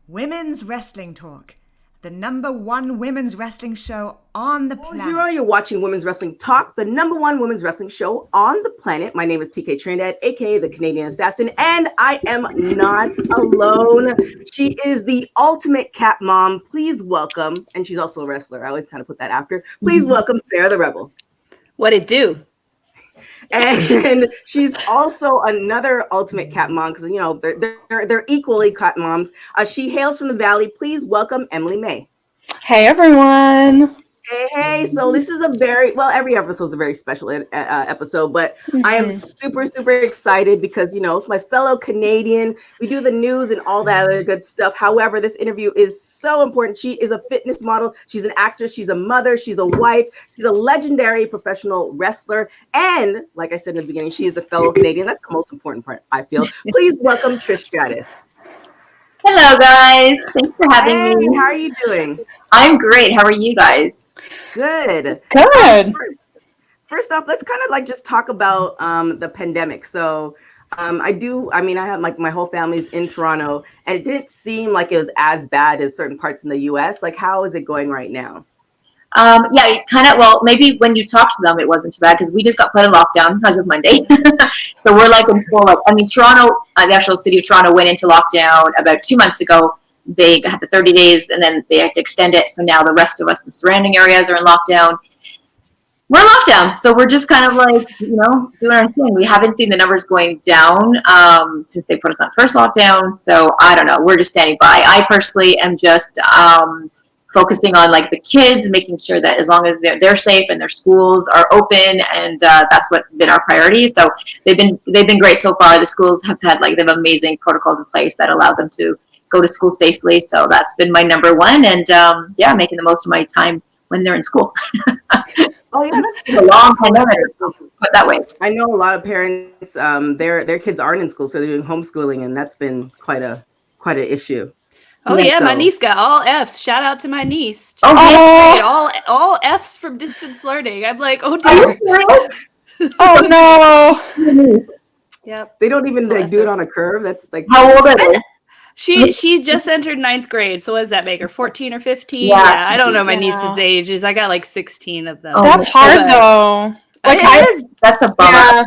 Women's Wrestling Talk, the #1 women's wrestling show on the planet. Bonjour, you're watching Women's Wrestling Talk, the #1 women's wrestling show on the planet. My name is TK Trinidad, aka the Canadian Assassin, and I am not alone. She is the ultimate cat mom. Please welcome, and she's also a wrestler. I always kind of put that after. Please welcome Sarah the Rebel. What it do? And she's also another ultimate cat mom because they're equally cat moms. She hails from the Valley. Please welcome Emily May. Hey everyone. Hey, so this is every episode is a very special episode, but I am super excited because, it's my fellow Canadian. We do the news and all that other good stuff. However, this interview is so important. She is a fitness model. She's an actress. She's a mother. She's a wife. She's a legendary professional wrestler. And like I said in the beginning, she is a fellow Canadian. That's the most important part, I feel. Please welcome Trish Stratus. Hello, guys. Thanks for having me. How are you doing? I'm great. How are you guys? Good. First off, let's kind of just talk about the pandemic. So I have my whole family's in Toronto, and it didn't seem like it was as bad as certain parts in the US. How is it going right now? Maybe when you talked to them, it wasn't too bad because we just got put in lockdown as of Monday. So we're in full, Toronto, the actual city of Toronto went into lockdown about 2 months ago. They had the 30 days and then they had to extend it. So now the rest of us in the surrounding areas are in lockdown. We're in lockdown. So we're just kind of doing our thing. We haven't seen the numbers going down since they put us on first lockdown. So I don't know. We're just standing by. I personally am just focusing on the kids, making sure that as long as they're safe and their schools are open, and that's what's been our priority. So they've been great so far. The schools have had they have amazing protocols in place that allow them to go to school safely. So that's been my #1, and making the most of my time when they're in school. Oh yeah, that's a long pandemic. Put that way. I know a lot of parents, their kids aren't in school, so they're doing homeschooling, and that's been quite an issue. Oh yeah, my niece got all Fs. Shout out to my niece. All Fs from distance learning. I'm like, oh dear. Oh no. Yep. They don't even do it on a curve. That's how old are they? She just entered 9th grade. So what does that make her? 14 or 15? Yeah. I don't know my niece's ages. I got 16 of them. That's hard though. That's a bummer. Yeah.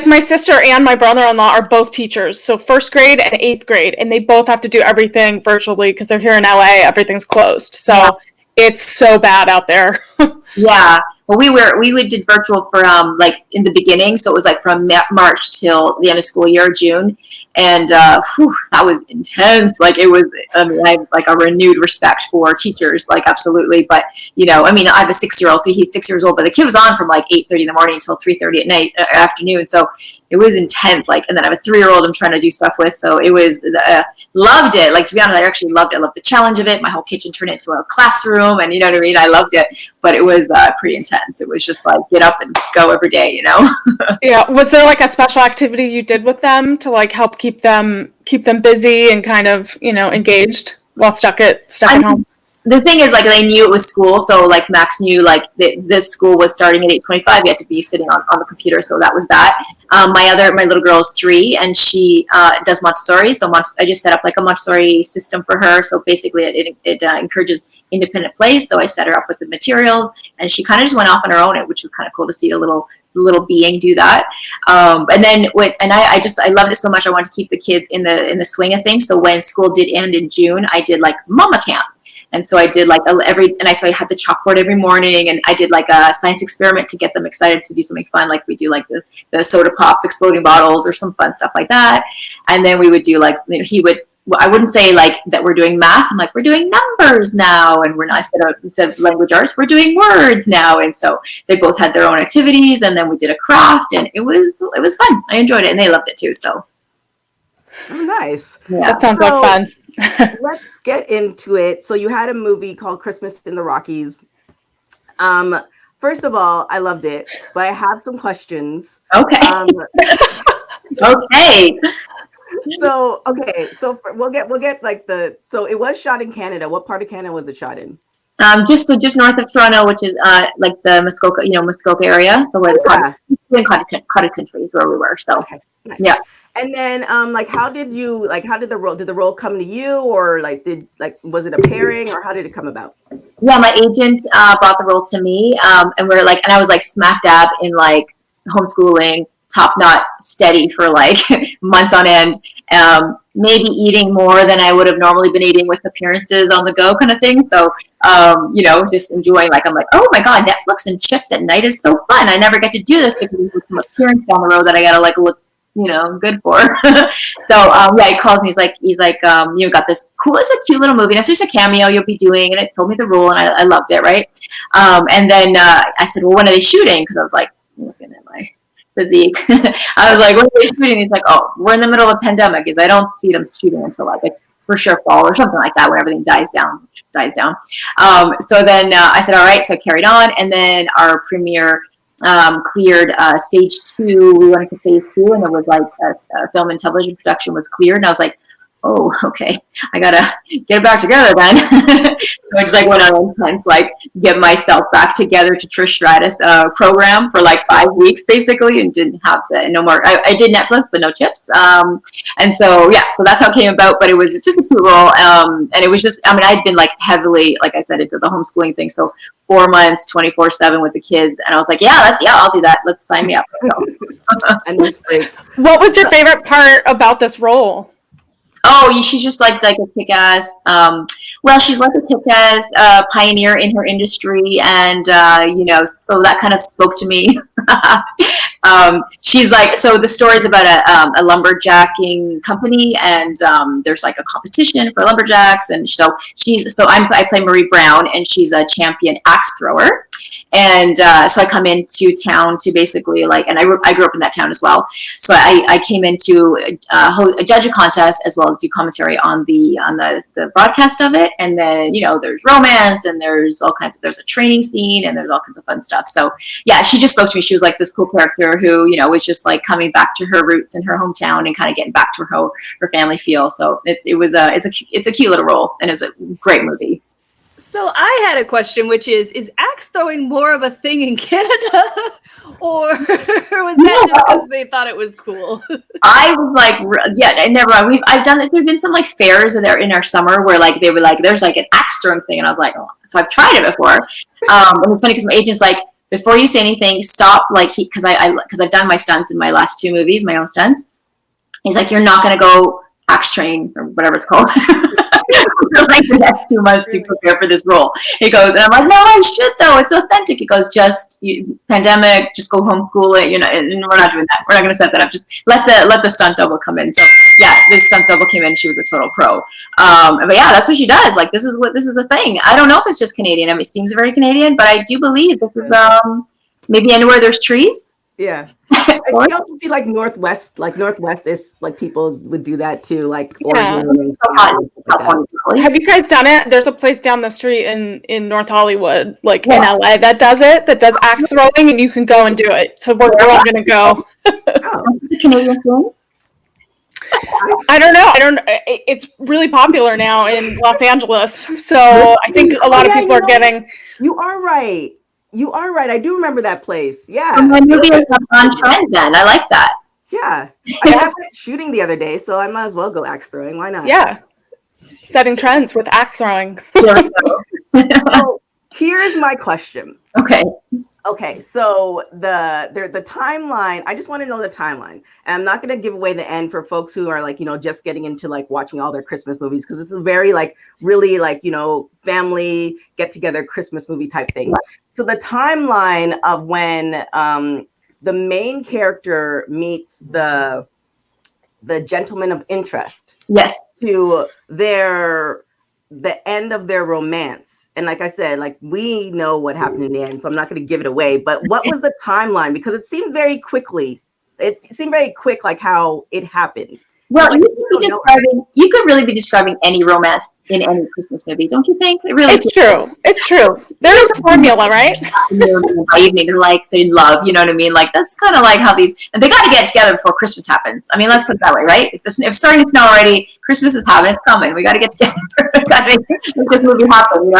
My sister and my brother-in-law are both teachers, so 1st grade and 8th grade, and they both have to do everything virtually because they're here in LA. Everything's closed, so It's so bad out there. Yeah. Well, we did virtual for in the beginning, so it was from March till the end of school year, June, and that was intense. It was. I have a renewed respect for teachers, absolutely. But I have a 6-year-old, so he's 6 years old. But the kid was on from 8:30 in the morning until 3:30 at night, afternoon. So it was intense. And then I have a 3-year-old I'm trying to do stuff with. So it was loved it. To be honest, I actually loved it. I loved the challenge of it. My whole kitchen turned into a classroom, and you know what I mean. I loved it, but it was pretty intense. It was just get up and go every day, Yeah. Was there a special activity you did with them to help keep them busy and kind of engaged while stuck at home? The thing is, they knew it was school, so Max knew this school was starting at 8:25. You had to be sitting on the computer, so that was that. My little girl is 3, and she does Montessori. So I just set up a Montessori system for her. So basically, it encourages independent play. So I set her up with the materials, and she kind of just went off on her own, which was kind of cool to see a little being do that. And then I loved it so much. I wanted to keep the kids in the swing of things. So when school did end in June, I did Mama Camp. And so I did so I had the chalkboard every morning, and I did a science experiment to get them excited to do something fun. We do the soda pops, exploding bottles, or some fun stuff like that. And then we would do I wouldn't say that we're doing math. I'm we're doing numbers now, and we're not instead of language arts, we're doing words now. And so they both had their own activities, and then we did a craft, and it was fun. I enjoyed it, and they loved it too. So nice. Yeah. That sounds like fun. Let's get into it. So you had a movie called Christmas in the Rockies. First of all, I loved it, but I have some questions. Okay. Okay. So we'll get so it was shot in Canada. What part of Canada was it shot in? Just north of Toronto, which is the Muskoka area. So where the cottage country is where we were. So okay, nice. Yeah. And then, how did the role come to you, or was it a pairing, or how did it come about? Yeah, my agent brought the role to me, and and I was like smack dab in like homeschooling, top notch, steady for like months on end. Maybe eating more than I would have normally been eating with appearances on the go, kind of thing. So, just enjoying. Like, I'm like, oh my god, Netflix and chips at night is so fun. I never get to do this because there's some appearance down the road that I gotta like look, good for. So, he calls me. He's like, you got this cool. It's a cute little movie. And it's just a cameo you'll be doing, and it told me the role, and I loved it, right? And then I said, well, when are they shooting? Because I was like, looking at my physique. I was like, when are they shooting? He's like, oh, we're in the middle of a pandemic. I don't see them shooting until like it's for sure fall or something like that, when everything dies down. So then I said, all right. So I carried on, and then our premiere cleared stage 2. We went into phase 2, and it was like a film and television production was cleared, and I was like, oh, okay, I gotta get it back together then. So I just like went on intense, like get myself back together to Trish Stratus program for like 5 weeks basically, and didn't have no more. I did Netflix, but no chips. And so so that's how it came about. But it was just a cute role, and it was just, I'd been like heavily, like I said, into the homeschooling thing. So 4 months, 24/7 with the kids, and I was like, I'll do that. Let's sign me up. And it was great. What was your favorite part about this role? Oh, she's just like a kick-ass. She's like a kick-ass pioneer in her industry, and so that kind of spoke to me. She's like, so the story is about a lumberjacking company, and there's like a competition for lumberjacks, and I play Marie Brown, and she's a champion axe thrower. And so I come into town to basically and I grew up in that town as well. So I came in to judge a contest as well as do commentary on the broadcast of it. And then, there's romance, and there's a training scene, and there's all kinds of fun stuff. So yeah, she just spoke to me. She was like this cool character who, was just like coming back to her roots in her hometown and kind of getting back to her family feel. So it's a cute little role, and it's a great movie. So I had a question, which is axe throwing more of a thing in Canada, or was that just because they thought it was cool? I was like, never mind. I've done it. There've been some like fairs in our summer where like they were like, there's like an axe throwing thing, and I was like, oh. So I've tried it before. And it's funny because my agent's like, before you say anything, stop. Like because I've done my stunts in my last 2 movies, my own stunts. He's like, you're not gonna go axe train or whatever it's called. For like the next 2 months to prepare for this role. He goes, and I'm like, no, I should though. It's authentic. He goes, pandemic, just go homeschool it. And we're not doing that. We're not going to set that up. Just let the stunt double come in. So yeah, this stunt double came in. She was a total pro. But yeah, that's what she does. Like this is a thing. I don't know if it's just Canadian. It seems very Canadian, but I do believe this is maybe anywhere there's trees. Yeah. I also see like Northwest is like people would do that too, like Oregon. Have you guys done it? There's a place down the street in North Hollywood, like in LA, that does axe throwing, and you can go and do it. So we're all gonna go. Is it Canadian thing? I don't know. It's really popular now in Los Angeles, so I think a lot of people are getting. You are right. I do remember that place. Yeah. Maybe it's on trend then. I like that. Yeah. I went shooting the other day, so I might as well go axe throwing. Why not? Yeah. Setting trends with axe throwing. So here's my question. Okay, so the timeline, I just want to know the timeline. And I'm not going to give away the end for folks who are like, just getting into like watching all their Christmas movies, because this is very like really like, family get together Christmas movie type thing. So the timeline of when the main character meets the gentleman of interest. Yes. To the end of their romance. And like I said, like we know what happened in the end, so I'm not going to give it away. But what was the timeline? Because it seemed very quick, like how it happened. Well, you could really be describing any romance in any Christmas movie, don't you think? It's true. There is a formula, right? Evening, they're like, they love, you know what I mean? Like, that's kind of like how they got to get together before Christmas happens. I mean, let's put it that way, right? If starting to snow already, Christmas is happening, it's coming. We got to get together. Got to make this movie happen,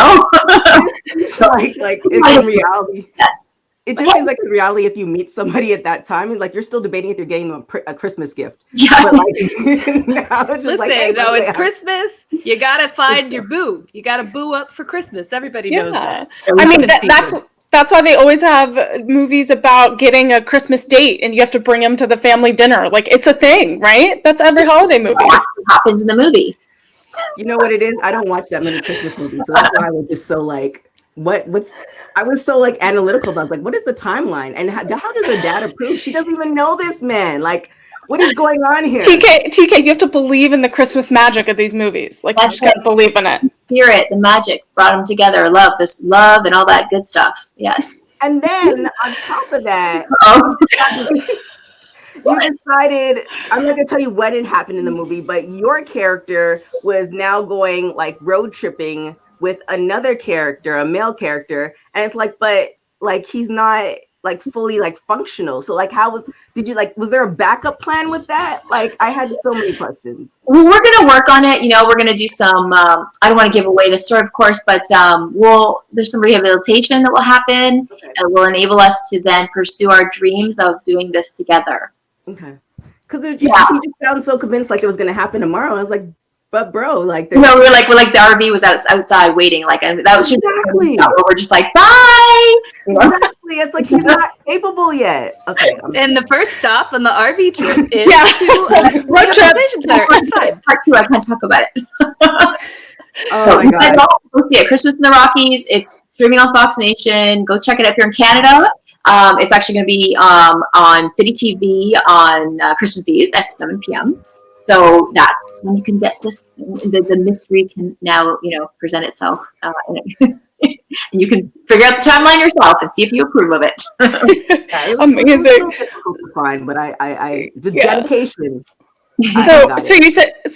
So, like in reality. Yes. it just seems like in reality, if you meet somebody at that time, it's like you're still debating if you're getting them a Christmas gift. Yeah. But like now it's just Listen, like, hey, no, by the it's way, Christmas. You gotta find your boo. You gotta boo up for Christmas. Everybody knows that. I mean, Christmas that's why they always have movies about getting a Christmas date, and you have to bring them to the family dinner. Like, it's a thing, right? That's every holiday movie. What happens in the movie? You know what it is? I don't watch that many Christmas movies, so that's why I was just so like, I was so like analytical about like, what is the timeline and how does her dad approve? She doesn't even know this man. Like, what is going on here? TK, you have to believe in the Christmas magic of these movies. Like, you just gotta believe in it. Spirit, the magic brought them together. Love, and all that good stuff. Yes. And then on top of that, Oh. you decided, I'm not gonna tell you what had happened in the movie, but your character was now going like road tripping with another character, a male character, and it's like, but like he's not like fully like functional. So like, was there a backup plan with that? Like, I had so many questions. Well, we're gonna work on it. We're gonna do some. I don't want to give away the story, of course, but there's some rehabilitation that will happen, and will enable us to then pursue our dreams of doing this together. Okay, because he just sounds so convinced like it was gonna happen tomorrow. And I was like, but bro, like, we're like the RV was outside waiting, like, and that was exactly. We're just like, bye. Exactly. It's like he's not capable yet. Okay. And the first stop on the RV trip is to road trip. It's fine. Part 2, I can't talk about it. Oh my god. Go see it. Christmas in the Rockies. It's streaming on Fox Nation. Go check it out if you're in Canada. It's actually going to be on City TV on Christmas Eve at 7 p.m. So that's when you can get this. The mystery can now, present itself, and you can figure out the timeline yourself and see if you approve of it. It was Amazing. difficult to find, but I the dedication. So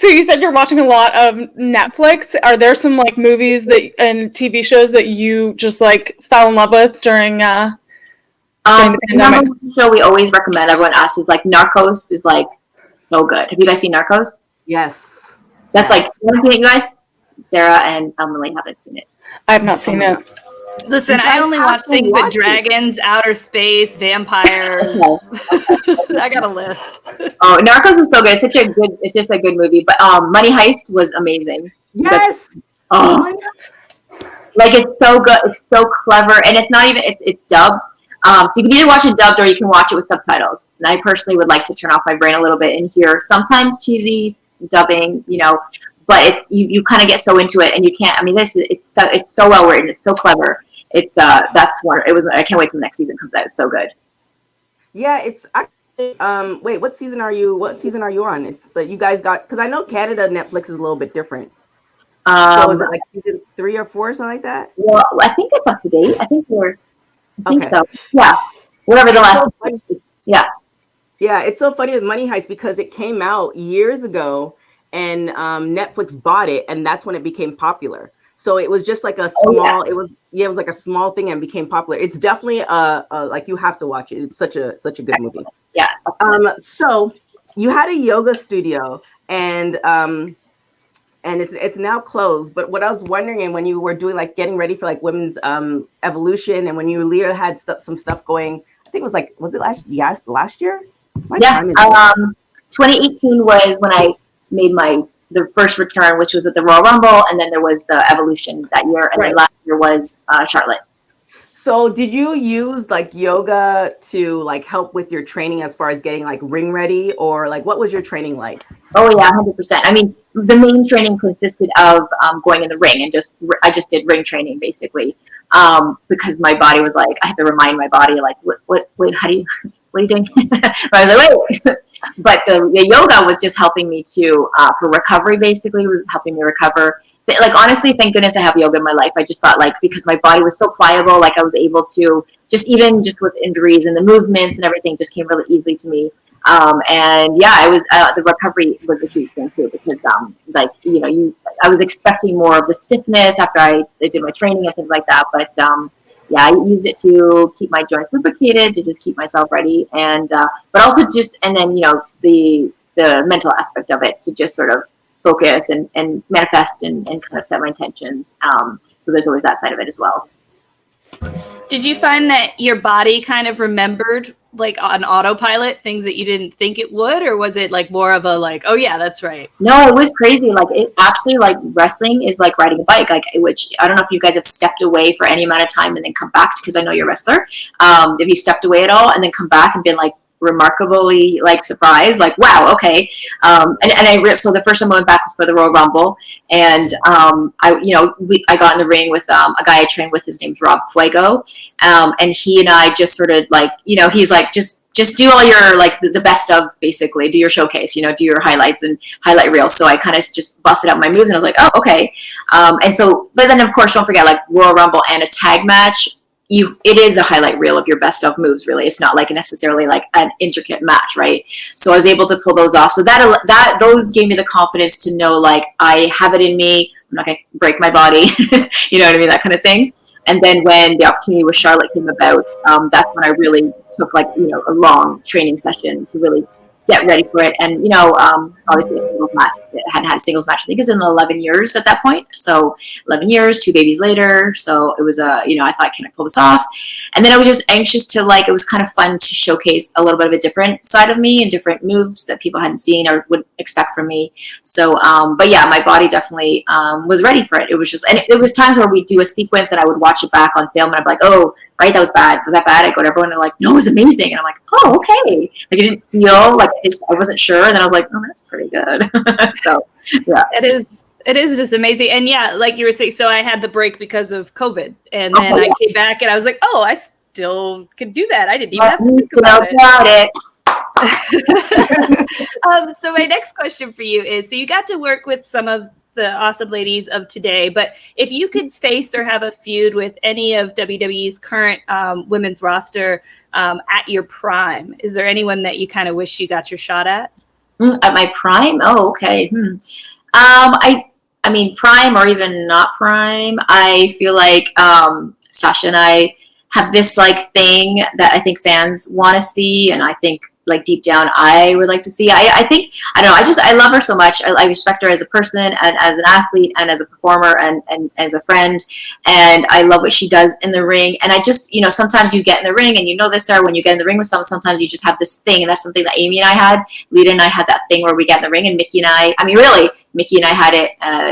you said you're watching a lot of Netflix. Are there some like movies and TV shows that you just like fell in love with during the pandemic? The show we always recommend everyone asks is like Narcos is like so good. Have you guys seen Narcos? Yes. That's like, you haven't seen it, you guys? Sarah and Emily haven't seen it. I have not seen it. Listen, I only watch things with dragons, outer space, vampires. I got a list. Oh, Narcos is so good. It's just a good movie. But Money Heist was amazing. Yes. Like, it's so good. It's so clever, and it's not even. It's dubbed. So you can either watch it dubbed or you can watch it with subtitles. And I personally would like to turn off my brain a little bit and hear sometimes cheesy dubbing, but it's you kind of get so into it and you can't. I mean, it's so well written. It's so clever. It's that's one. It was. I can't wait till the next season comes out. It's so good. Yeah, it's actually. Wait, what season are you on? It's that you guys got, because I know Canada Netflix is a little bit different. So is it like season 3 or 4 or something like that? Well, I think it's up to date. I think so. Yeah. Whatever the last. Yeah. Yeah, it's so funny with Money Heist because it came out years ago and Netflix bought it, and that's when it became popular. So it was just like a small. It was like a small thing and became popular. It's definitely like you have to watch it. It's such a good movie. Yeah. So you had a yoga studio and it's now closed. But what I was wondering, and when you were doing like getting ready for like women's evolution, and when you Lita had some stuff going, I think it was it last year? 2018 was when I made the first return, which was with the Royal Rumble, and then there was the Evolution that year, and then last year was Charlotte. So did you use like yoga to like help with your training as far as getting like ring ready, or like what was your training like? Oh yeah, 100%. I mean, the main training consisted of going in the ring, and I just did ring training basically, because my body was like, I had to remind my body like, what are you doing? But I was like, wait. But the yoga was just helping me for recovery. Basically, it was helping me recover. Like, honestly, thank goodness I have yoga in my life. I just thought, like, because my body was so pliable, like I was able to just with injuries and the movements and everything just came really easily to me. And yeah, it was the recovery was a huge thing too, because I was expecting more of the stiffness after I did my training and things like that. But yeah, I use it to keep my joints lubricated, to just keep myself ready, and but also and then the mental aspect of it, to just sort of focus and manifest and kind of set my intentions. So there's always that side of it as well. Did you find that your body kind of remembered, like on autopilot, things that you didn't think it would, or was it like more of a like, oh yeah, that's right? No, it was crazy. Like it actually, like wrestling is like riding a bike. Like which I don't know if you guys have stepped away for any amount of time and then come back, because I know you're a wrestler. Have you stepped away at all and then come back and been like remarkably like surprised, like wow, okay. So the first time I went back was for the Royal Rumble, and I got in the ring with a guy I trained with. His name's Rob Fuego, and he and I just sort of like, he's like just do all your like the best of, basically do your showcase, do your highlights and highlight reels. So I kind of just busted out my moves and I was like, oh, okay. But then of course don't forget, like Royal Rumble and a tag match, it is a highlight reel of your best of moves, really. It's not like necessarily like an intricate match, right? So I was able to pull those off. So those gave me the confidence to know, like, I have it in me. I'm not going to break my body. You know what I mean? That kind of thing. And then when the opportunity with Charlotte came about, that's when I really took like, a long training session to really get ready for it. And, obviously a singles match, I hadn't had a singles match, I think it's in 11 years at that point. So 11 years, 2 babies later. So it was I thought, can I pull this off? And then I was just anxious to it was kind of fun to showcase a little bit of a different side of me and different moves that people hadn't seen or would expect from me. So, but yeah, my body definitely was ready for it. It was just, and it was times where we'd do a sequence and I would watch it back on film and I'd be like, oh, right, that was bad. Was that bad? I go to everyone and they're like, no, it was amazing. And I'm like, oh, okay. Like, it didn't feel like I wasn't sure. And then I was like, oh, that's pretty good. So, yeah. It is just amazing. And yeah, like you were saying, so I had the break because of COVID. And then I came back and I was like, oh, I still could do that. I didn't even have to think about it. So my next question for you is, so you got to work with some of the awesome ladies of today, but if you could face or have a feud with any of WWE's current women's roster at your prime, is there anyone that you kind of wish you got your shot at? At my prime? Oh, okay. I mean, prime or even not prime, I feel like Sasha and I have this like thing that I think fans want to see, and I think like deep down I would like to see. I think, I don't know, I love her so much. I respect her as a person and as an athlete and as a performer and as a friend, and I love what she does in the ring. And I just, sometimes you get in the ring, and this, Sarah, when you get in the ring with someone, sometimes you just have this thing, and that's something that Amy and I had. Lita and I had that thing where we get in the ring, and Mickey and I had it,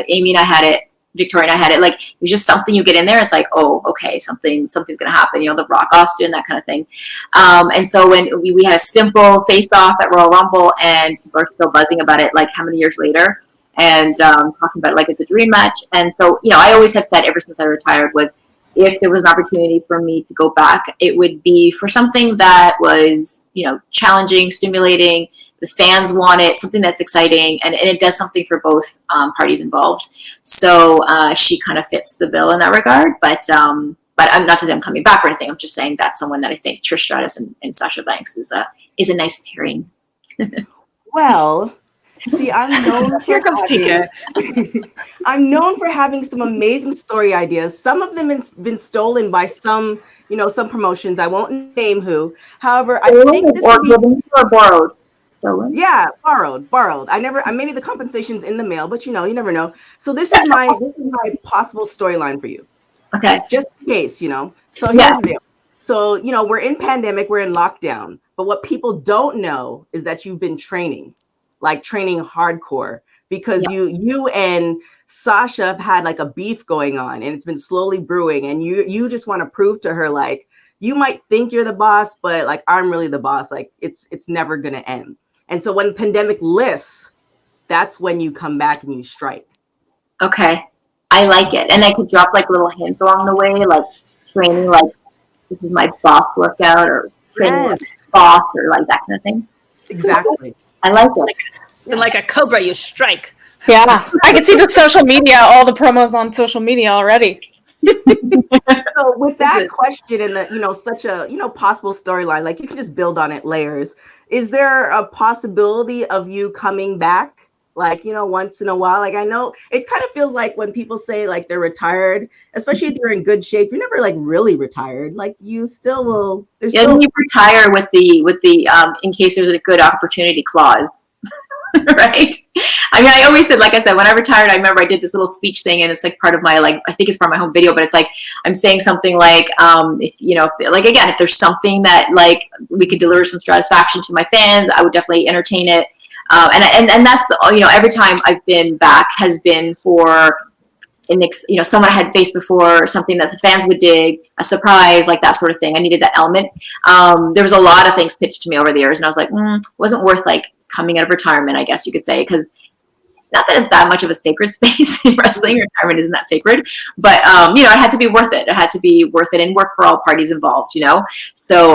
Amy and I had it, Victoria and I had it. Like, it was just something you get in there. It's like, oh, okay, something's going to happen. The Rock Austin, that kind of thing. And so when we had a simple face-off at Royal Rumble, and people are still buzzing about it, like how many years later, and talking about it like it's a dream match. And so, I always have said ever since I retired was, if there was an opportunity for me to go back, it would be for something that was, challenging, stimulating. The fans want it, something that's exciting, and it does something for both parties involved. So she kind of fits the bill in that regard. But I'm not to say I'm coming back or anything. I'm just saying that's someone that I think Trish Stratus and Sasha Banks is a nice pairing. Well, see, I'm known Here comes TK. I'm known for having some amazing story ideas. Some of them have been stolen by some promotions. I won't name who. However, I think this or borrowed. Stolen? Yeah, borrowed. Maybe the compensation's in the mail, but you never know. So this is my possible storyline for you. Okay. Just in case, So here's the deal. So, we're in pandemic, we're in lockdown, but what people don't know is that you've been training hardcore, because you and Sasha have had like a beef going on, and it's been slowly brewing, and you just want to prove to her, like, you might think you're the boss, but like, I'm really the boss. Like, it's never going to end. And so when pandemic lifts, that's when you come back and you strike. Okay. I like it. And I could drop like little hints along the way, like training, like this is my boss workout, or training like boss, or like that kind of thing. Exactly. I like it. And like a cobra, you strike. Yeah. I can see the social media, all the promos on social media already. So with that question and the such a possible storyline, like you can just build on it layers. Is there a possibility of you coming back, like once in a while? Like, I know it kind of feels like when people say like they're retired, especially if you're in good shape, you're never like really retired. Like, you still will. You retire with the in case there's a good opportunity clause. right? I mean, I always said, like I said, when I retired, I remember I did this little speech thing, and it's like part of my, like, I think it's part of my home video, but it's like I'm saying something like, if, you know, like, again, if there's something that like we could deliver some satisfaction to my fans, I would definitely entertain it. And that's the, you know, every time I've been back has been for you know, someone I had faced before, something that the fans would dig, a surprise, like that sort of thing. I needed that element. There was a lot of things pitched to me over the years, and I was like, wasn't worth like coming out of retirement, I guess you could say, because not that it's that much of a sacred space in wrestling. Retirement isn't that sacred, but you know, it had to be worth it. It had to be worth it and work for all parties involved, you know? So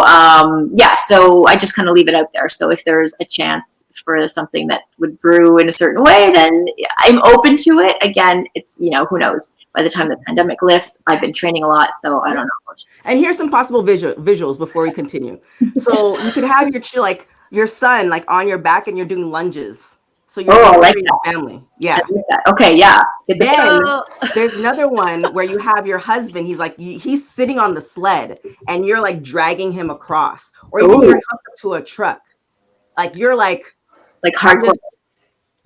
yeah, so I just kind of leave it out there. So if there's a chance for something that would brew in a certain way, then I'm open to it. Again, it's, you know, who knows? By the time the pandemic lifts, I've been training a lot, so I don't know. And here's some possible visuals before we continue. So you could have your son like on your back and you're doing lunges. So you're like your family. Yeah. Okay, yeah. Then there's another one where you have your husband. He's like, he's sitting on the sled and you're like dragging him across, or even you're hooked up to a truck. Like you're like hardcore.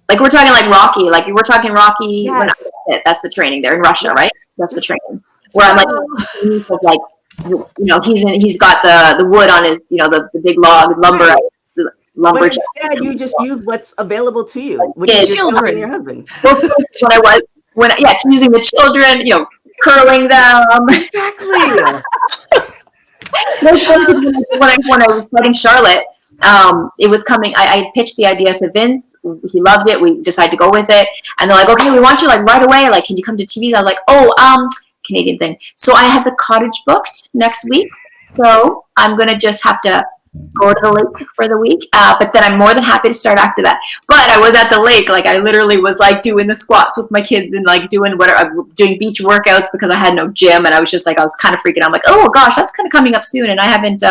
Like we're talking like Rocky. Like we're talking Rocky. Yes. That's the training there in Russia, right? That's the training. Where I'm like, you know, he's got the wood on his, you know, the big log lumber. Right. But instead, you just use what's available to you, which is your children and your husband. Using the children, you know, curling them. Exactly. when I was fighting Charlotte, it was coming. I pitched the idea to Vince. He loved it. We decided to go with it, and they're like, "Okay, we want you like right away. Like, can you come to TV?" I was like, Canadian thing. So I have the cottage booked next week. So I'm gonna just have to go to the lake for the week, but then I'm more than happy to start after that. But I was at the lake, like I literally was like doing the squats with my kids and like doing doing beach workouts because I had no gym, and I was just like, I was kind of freaking out. I'm like, oh gosh, that's kind of coming up soon, and I haven't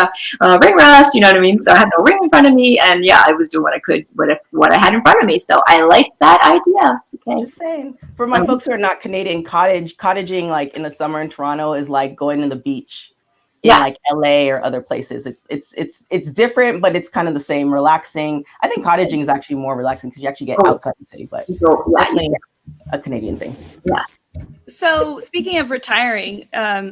ring rest, you know what I mean? So I had no ring in front of me, and yeah, I was doing what I could, what I had in front of me. So I like that idea. Okay. Just saying. For my folks who are not Canadian, cottaging like in the summer in Toronto is like going to the beach. In like LA or other places. It's different, but it's kind of the same, relaxing. I think cottaging is actually more relaxing because you actually get outside the city, but definitely a Canadian thing. Yeah. So speaking of retiring,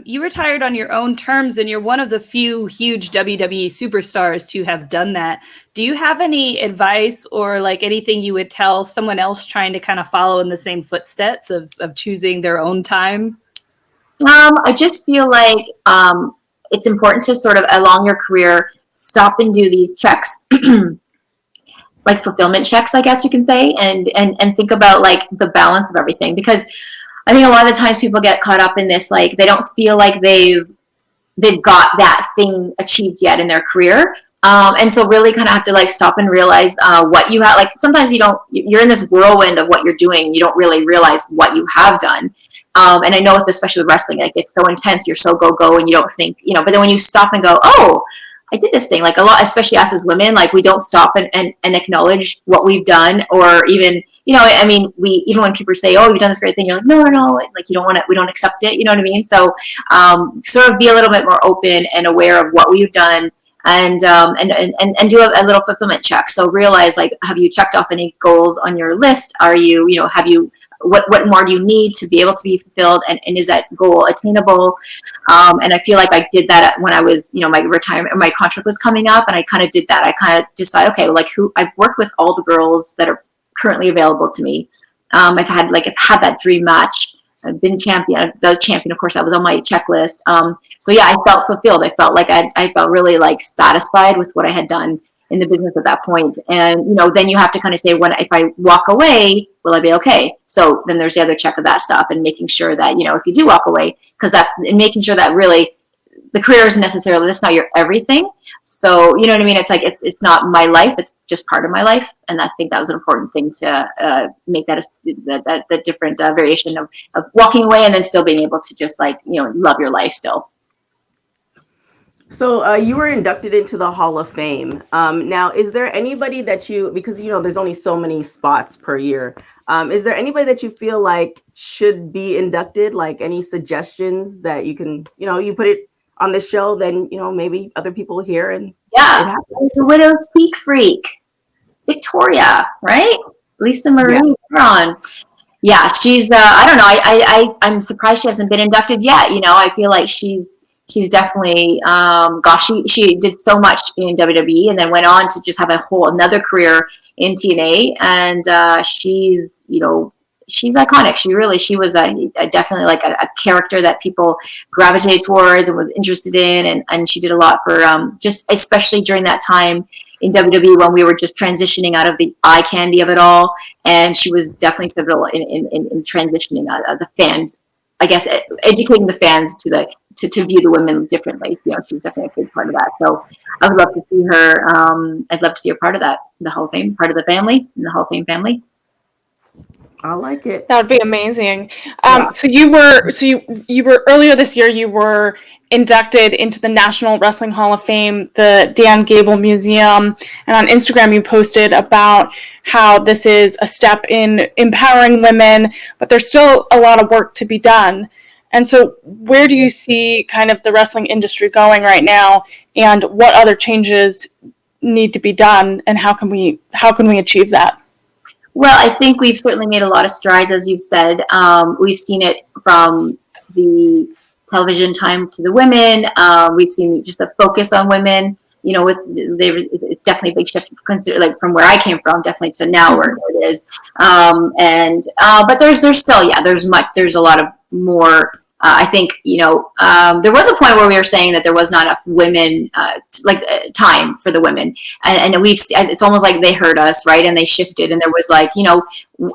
you retired on your own terms, and you're one of the few huge WWE superstars to have done that. Do you have any advice or like anything you would tell someone else trying to kind of follow in the same footsteps of choosing their own time? I just feel like it's important to sort of along your career stop and do these checks, like fulfillment checks, I guess you can say, and think about like the balance of everything, because I think a lot of the times people get caught up in this, like they don't feel like they've got that thing achieved yet in their career. And so really kind of have to like stop and realize what you have. Like sometimes you're in this whirlwind of what you're doing. You don't really realize what you have done. And I know especially with wrestling, like it's so intense, you're so go, and you don't think, you know, but then when you stop and go, oh, I did this thing, like a lot, especially us as women, like we don't stop and acknowledge what we've done, or even, you know, I mean, even when people say, oh, you've done this great thing, you're like, no, it's like, we don't accept it. You know what I mean? So, sort of be a little bit more open and aware of what we've done, and do a little fulfillment check. So realize, like, have you checked off any goals on your list? Are you, you know, what more do you need to be able to be fulfilled, and is that goal attainable? And I feel like I did that when I was, you know, my contract was coming up, and I kind of did that. I kind of decided, okay, like I've worked with all the girls that are currently available to me. I've had that dream match. I've been champion. The champion, of course, that was on my checklist. So yeah, I felt fulfilled. I felt like I felt really like satisfied with what I had done in the business at that point. And, you know, then you have to kind of say, if I walk away, will I be okay? So then there's the other check of that stuff, and making sure that, you know, if you do walk away, because that's making sure that really the career isn't necessarily, that's not your everything. So, you know what I mean? It's like, it's not my life. It's just part of my life. And I think that was an important thing to make that the different variation of walking away and then still being able to just like, you know, love your life still. So you were inducted into the Hall of Fame. Now, is there anybody that because, you know, there's only so many spots per year. Is there anybody that you feel like should be inducted? Like any suggestions that you can, you know, you put it on the show, then, you know, maybe other people hear and yeah, the Widow's Peak Freak. Victoria, right? Lisa Marie Braun. Yeah, she's. I don't know. I'm surprised she hasn't been inducted yet. You know, I feel like she's definitely. Gosh, she did so much in WWE and then went on to just have a whole another career in TNA. And she's, you know, she's iconic. She was a definitely like a character that people gravitated towards and was interested in, and she did a lot for just especially during that time in WWE when we were just transitioning out of the eye candy of it all, and she was definitely pivotal in transitioning the fans, I guess, educating the fans to view the women differently. You know, she was definitely a big part of that. So I would love to see her. I'd love to see her part of that, the Hall of Fame, part of the family, in the Hall of Fame family. I like it. That would be amazing. So you were earlier this year. You were inducted into the National Wrestling Hall of Fame, the Dan Gable Museum, and on Instagram you posted about how this is a step in empowering women, but there's still a lot of work to be done. And so, where do you see kind of the wrestling industry going right now, and what other changes need to be done, and how can we achieve that? Well, I think we've certainly made a lot of strides, as you've said. We've seen it from the television time to the women. We've seen just the focus on women. You know, it's definitely a big shift. Consider like from where I came from, definitely to now where it is. But there's still there's a lot of more. I think, you know, there was a point where we were saying that there was not enough women, time for the women. And it's almost like they heard us, right? And they shifted. And there was like, you know,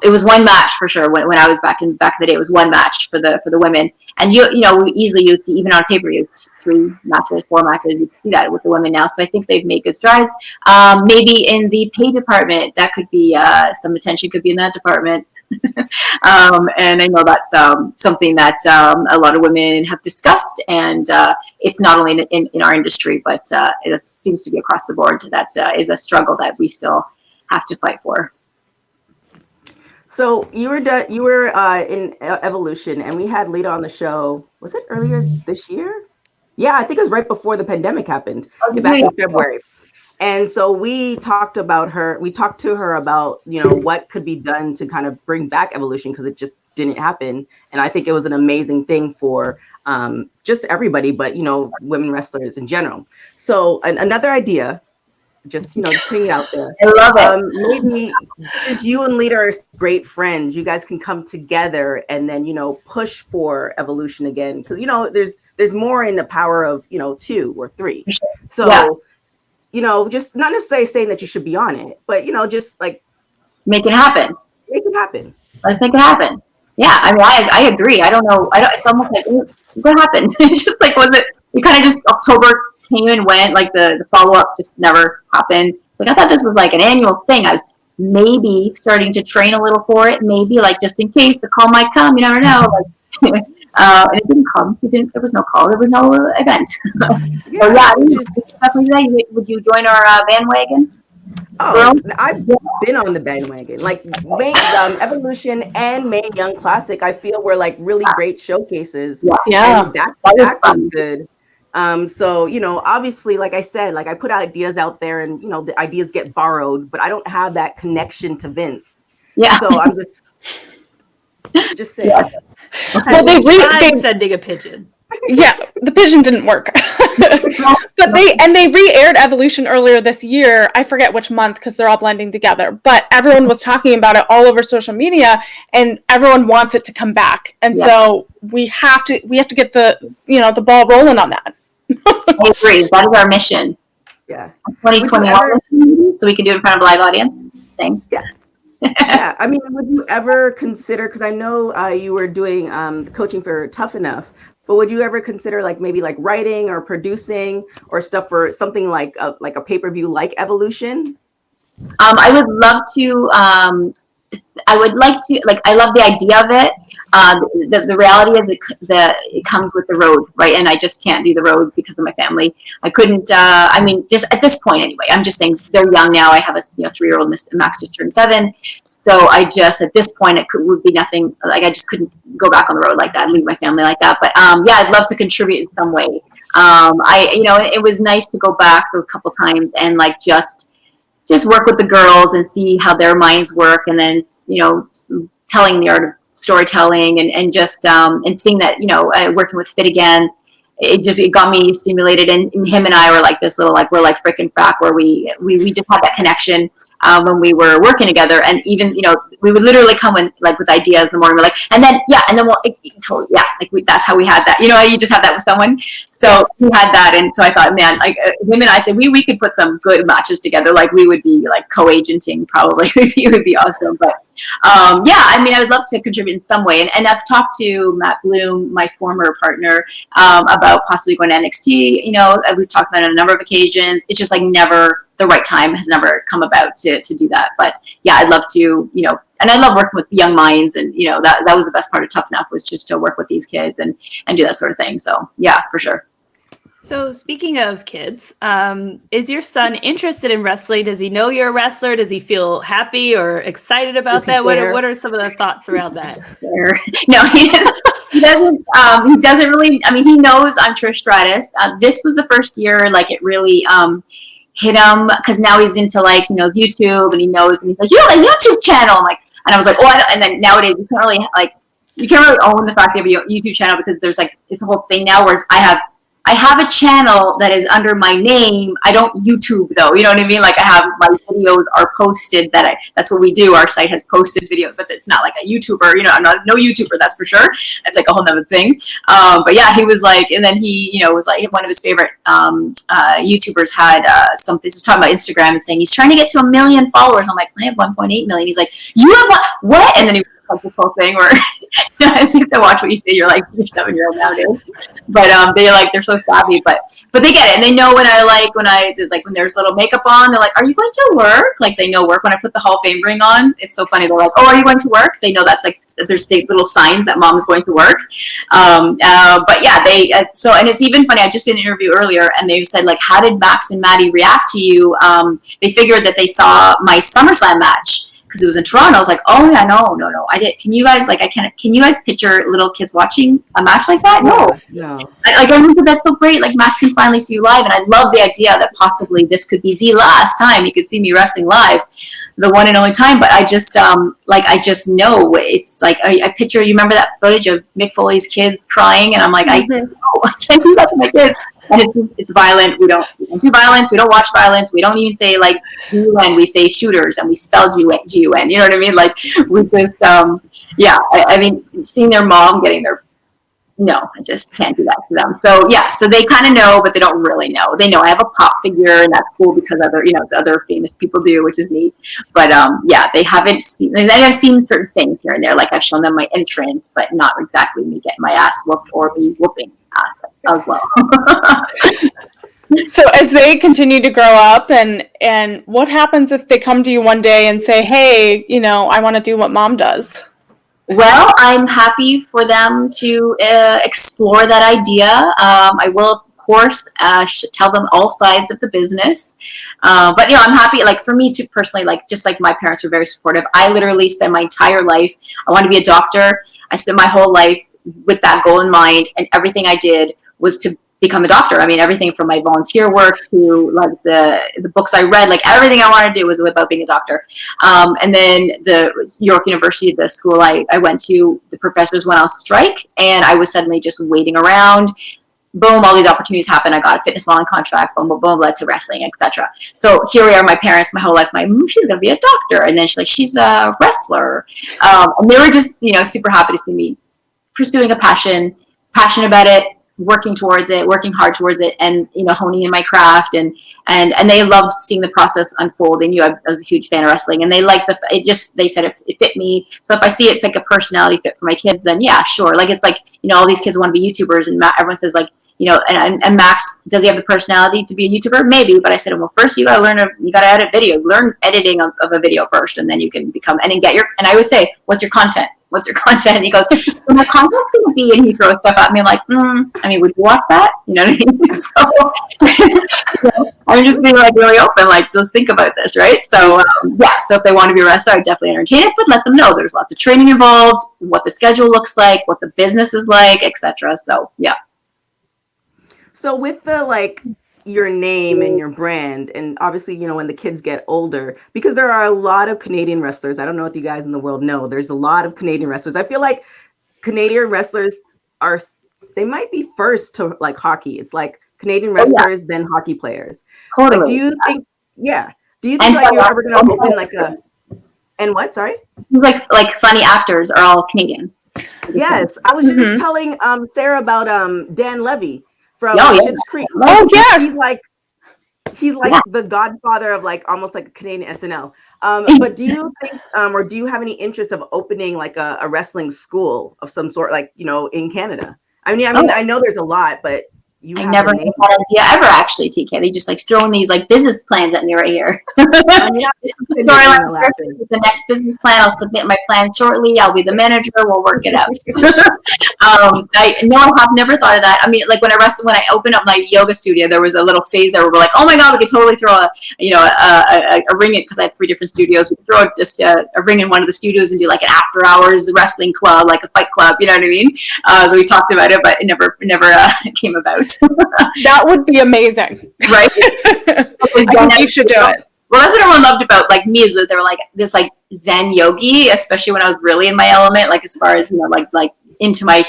it was one match for sure. When I was back in the day, it was one match for the women. And you know, easily you'd see, even on pay-per-view, 3 matches, 4 matches, you can see that with the women now. So I think they've made good strides. Maybe in the pay department, that could be, some attention could be in that department. And I know that's something that a lot of women have discussed, and it's not only in our industry, but it seems to be across the board. That is a struggle that we still have to fight for. So you were in Evolution, and we had Lita on the show. Was it earlier this year? Yeah, I think it was right before the pandemic happened, back in February. And so we talked to her about, you know, what could be done to kind of bring back Evolution, because it just didn't happen. And I think it was an amazing thing for just everybody, but, you know, women wrestlers in general. So another idea, just putting it out there. I love it. Maybe since you and Lita are great friends, you guys can come together and then, you know, push for Evolution again. Because, you know, there's more in the power of, you know, 2 or 3. So. Yeah. You know, just not necessarily saying that you should be on it, but, you know, just like make it happen. Make it happen. Let's make it happen. Yeah, I mean, I agree. I don't know. It's almost like, what happened? It's just like, was it? We kind of just October came and went. Like the follow up just never happened. It's like I thought this was like an annual thing. I was maybe starting to train a little for it. Maybe like just in case the call might come. You never know. Like. And it didn't come. There was no call. There was no event. Definitely. Would you join our bandwagon? Oh, I've been on the bandwagon. Like Evolution and Mae Young Classic, I feel were like really great showcases. Yeah, and that was good. So, you know, obviously, like I said, like I put ideas out there, and you know, the ideas get borrowed, but I don't have that connection to Vince. Yeah. So I'm just saying. Yeah. Well, they sending a pigeon. Yeah, the pigeon didn't work. But they re-aired Evolution earlier this year. I forget which month because they're all blending together. But everyone was talking about it all over social media, and everyone wants it to come back. And so we have to get the ball rolling on that. I agree. That is our mission. Yeah. 2021, so we can do it in front of a live audience. Same. Yeah. Yeah, I mean, would you ever consider, because I know you were doing the coaching for Tough Enough, but would you ever consider like maybe like writing or producing or stuff for something like a pay-per-view like Evolution? I would love to. I would like to. Like, I love the idea of it. The reality is it comes with the road, right? And I just can't do the road because of my family. I couldn't. I mean, just at this point, anyway. I'm just saying they're young now. I have a 3-year-old. Max just turned 7. So I just at this point would be nothing. Like I just couldn't go back on the road like that, and leave my family like that. But yeah, I'd love to contribute in some way. It was nice to go back those couple times and like just just work with the girls and see how their minds work, and then, you know, telling the art of storytelling, and just and seeing that, you know, working with Fit again, it got me stimulated, and him and I were like this little, like, we're like frickin' frack, where we just had that connection when we were working together. And even, you know, we would literally come in like with ideas in the morning, we're like, and then we'll totally, that's how we had that, you know, you just have that with someone. So we had that, and so I thought, man, like him and I said we could put some good matches together, like we would be like co-agenting probably. It would be awesome. But I mean, I would love to contribute in some way, and I've talked to Matt Bloom, my former partner, about possibly going to NXT. You know, we've talked about it on a number of occasions. It's just like never, the right time has never come about to do that. But yeah, I'd love to, you know, and I love working with young minds, and, you know, that was the best part of Tough Enough, was just to work with these kids and do that sort of thing. So yeah, for sure. So speaking of kids, is your son interested in wrestling? Does he know you're a wrestler? Does he feel happy or excited about that? What are some of the thoughts around that? No, he doesn't. He doesn't really. I mean, he knows I'm Trish Stratus. This was the first year, like, it really hit him, because now he's into, like, you know, YouTube, and he knows, and he's like, you have a YouTube channel. I'm like, and I was like, oh, and then nowadays you can't really own the fact that you have a YouTube channel, because there's like this whole thing now, whereas I have a channel that is under my name. I don't YouTube though. You know what I mean? Like, I have, my videos are posted, that's what we do. Our site has posted videos, but it's not like a YouTuber, you know, I'm not no YouTuber, that's for sure. It's like a whole nother thing. But yeah, he was like, and then he, you know, was like, one of his favorite YouTubers had something, he was talking about Instagram and saying he's trying to get to 1 million followers. I'm like, I have 1.8 million. He's like, you have what? And then he like this whole thing where I seem to watch what you say. You're like, you're 7-year-old nowadays, but they're so savvy. But they get it, and they know when there's little makeup on. They're like, "Are you going to work?" Like, they know work when I put the Hall of Fame ring on. It's so funny. They're like, "Oh, are you going to work?" They know that's like, there's little signs that mom's going to work. But yeah, so, and it's even funny. I just did an interview earlier, and they said, like, how did Max and Maddie react to you? They figured that they saw my SummerSlam match, because it was in Toronto. I was like, oh yeah, no. I did. Can you guys, like, can you guys picture little kids watching a match like that? No. I think that's so great. Like, Max can finally see you live. And I love the idea that possibly this could be the last time you could see me wrestling live, the one and only time. But I just, I just know it's like, I picture, you remember that footage of Mick Foley's kids crying? And I'm like, I can't do that to my kids. And it's violent. We don't do violence. We don't watch violence. We don't even say, like, G-U-N. We say shooters, and we spell G-U-N. You know what I mean? Like, we just, I mean, seeing their mom getting no, I just can't do that to them. So yeah, so they kind of know, but they don't really know. They know I have a pop figure, and that's cool because other famous people do, which is neat. But they haven't seen. I've seen certain things here and there, like I've shown them my entrance, but not exactly me getting my ass whooped or me whooping ass as well. So as they continue to grow up, and what happens if they come to you one day and say, hey, you know, I want to do what mom does? Well, I'm happy for them to explore that idea. I will, of course, tell them all sides of the business. But, you know, I'm happy, like, for me too, personally, like, just like my parents were very supportive. I literally spent my entire life, I wanted to be a doctor. I spent my whole life with that goal in mind, and everything I did was to become a doctor. I mean, everything from my volunteer work to, like, the books I read, like, everything I wanted to do was about being a doctor. And then the York University, the school I went to, the professors went on strike, and I was suddenly just waiting around. Boom, all these opportunities happened. I got a fitness modeling contract, boom, boom, boom, led to wrestling, etc. So here we are, my parents, my whole life, she's going to be a doctor. And then she's a wrestler. And they were just, you know, super happy to see me pursuing a passionate about it, working towards it, working hard towards it, and, you know, honing in my craft, and they loved seeing the process unfold. They knew I was a huge fan of wrestling, and they liked they said it fit me. So if I see it's like a personality fit for my kids, then yeah, sure. Like, it's like, you know, all these kids want to be YouTubers, and everyone says, like, you know, and Max, does he have the personality to be a YouTuber? Maybe, but I said, well, first you got to edit video, learn editing of a video first, and then you can become, and then and I always say, what's your content? What's your content? And he goes, well, my content's going to be, and he throws stuff at me. I'm like, I mean, would you watch that? You know what I mean? So, you know, I'm just being, like, really open, like, just think about this, right? So, so if they want to be a wrestler, I'd definitely entertain it, but let them know there's lots of training involved, what the schedule looks like, what the business is like, etc. So, yeah. So with the, like, your name and your brand, and obviously, when the kids get older, because there are a lot of Canadian wrestlers. I don't know if you guys in the world know, there's a lot of Canadian wrestlers. I feel like Canadian wrestlers they might be first to like hockey. It's like Canadian wrestlers, then hockey players. Totally. Like, do you think like you're ever going to open like and what? Sorry? Like funny actors are all Canadian. Yes. I was just telling Sarah about Dan Levy from Schitt's Creek. Oh, yeah. He's like the godfather of like almost like a Canadian SNL. But do you think or do you have any interest of opening like a wrestling school of some sort, like, in Canada? I mean, I know there's a lot, but I never had that idea ever, actually, TK. They just like throwing these like business plans at me right here. The next business plan, I'll submit my plan shortly. I'll be the manager. We'll work it out. I have never thought of that. I mean, like when I opened up my yoga studio, there was a little phase there where we're like, oh my god, we could totally throw a ring in, because I have 3 different studios. We could throw just a ring in one of the studios and do like an after hours wrestling club, like a fight club. You know what I mean? So we talked about it, but it never came about. That would be amazing, right? I think you should do it. Well, that's what everyone loved about like me, is that they were like this like Zen yogi, especially when I was really in my element, like as far as like into my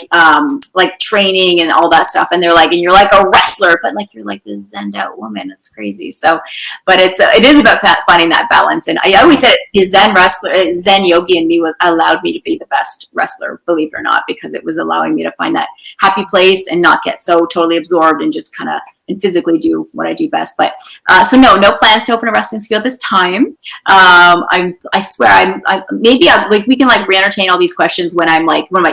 like training and all that stuff. And they're like, and you're like a wrestler, but like you're like this Zen out woman. It's crazy. So, but it is about finding that balance. And I always said the Zen yogi in me allowed me to be the best wrestler, believe it or not, because it was allowing me to find that happy place and not get so totally absorbed and just kind of and physically do what I do best. But so no plans to open a wrestling school this time. I swear maybe we can like re-entertain all these questions when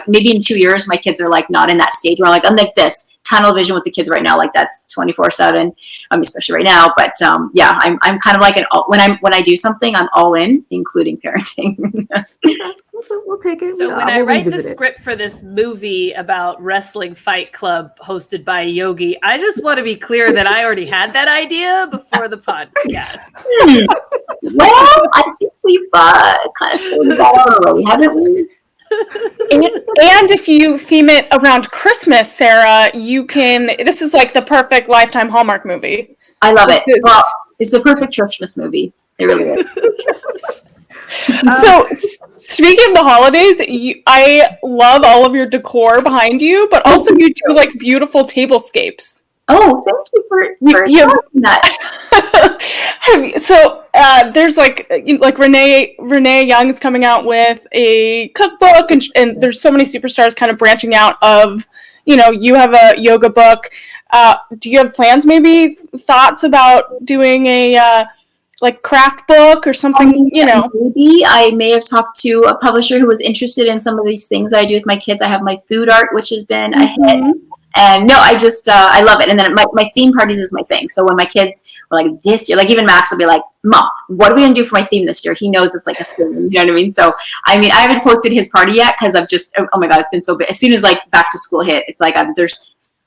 maybe in 2 years my kids are like not in that stage where I'm like this tunnel vision with the kids right now, like that's 24/7, especially right now. But I'm kind of like when I do something, I'm all in, including parenting. We'll take it. So when I write the script for this movie about wrestling fight club hosted by a yogi, I just want to be clear that I already had that idea before the podcast. Well, I think we've kind of sorted that out already, haven't we? And if you theme it around Christmas, Sarah, this is like the perfect Lifetime Hallmark movie. I love it. Well, it's the perfect Christmas movie. It really is. So speaking of the holidays, I love all of your decor behind you, but also you do like beautiful tablescapes. Oh, thank you for that. So there's like Renee Young's coming out with a cookbook, and there's so many superstars kind of branching out of, you have a yoga book. Do you have plans, maybe thoughts about doing a like craft book or something, Maybe I may have talked to a publisher who was interested in some of these things that I do with my kids. I have my food art, which has been a hit. And no, I just, I love it. And then my theme parties is my thing. So when my kids were like this year, like even Max will be like, Mom, what are we going to do for my theme this year? He knows it's like a thing, you know what I mean? So, I mean, I haven't posted his party yet because I've just, oh my God, it's been so big. As soon as like back to school hit, it's like,